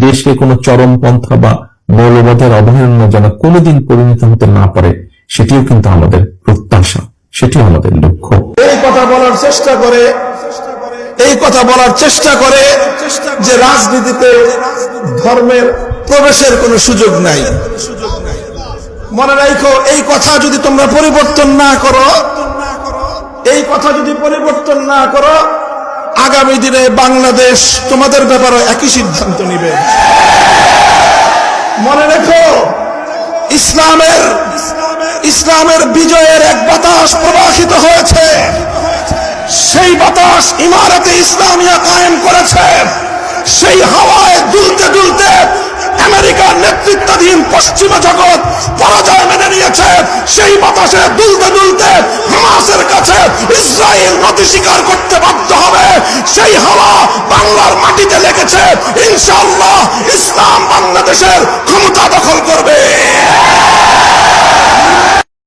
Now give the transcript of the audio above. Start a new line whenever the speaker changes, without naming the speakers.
দেশকে কোনো চরমপন্থা বা মৌলবাদের অভয়ারণ্য যেন কোনোদিন পরিণত হতে না পারে, সেটিও কিন্তু আমাদের প্রত্যাশা, সেটিও আমাদের লক্ষ্য।
এই কথা বলার চেষ্টা করে যে রাজনীতিতে ধর্মের প্রবেশের কোনো সুযোগ নাই। মনে রাখো, এই কথা যদি তোমরা পরিবর্তন না করো, আগামী দিনে বাংলাদেশ তোমাদের ব্যাপারে একই সিদ্ধান্ত নিবে। মনে রেখো, ইসলামের বিজয়ের এক বাতাস প্রবাহিত হয়েছে। সেই বাতাস ইমারতে ইসলামিয়া কায়েম করেছে। সেই হাওয়ায় দুলতে দুলতে আমেরিকার নেতৃত্বাধীন পশ্চিমা জগৎ পরাজয় মেনে নিয়েছে। সেই বাতাসে দুলতে দুলতে হামাসের কাছে ইসরায়েল নতি স্বীকার করতে বাধ্য হবে। সেই হাওয়া বাংলার মাটিতে লেগেছে। ইনশাআল্লাহ ইসলাম বাংলাদেশের ক্ষমতা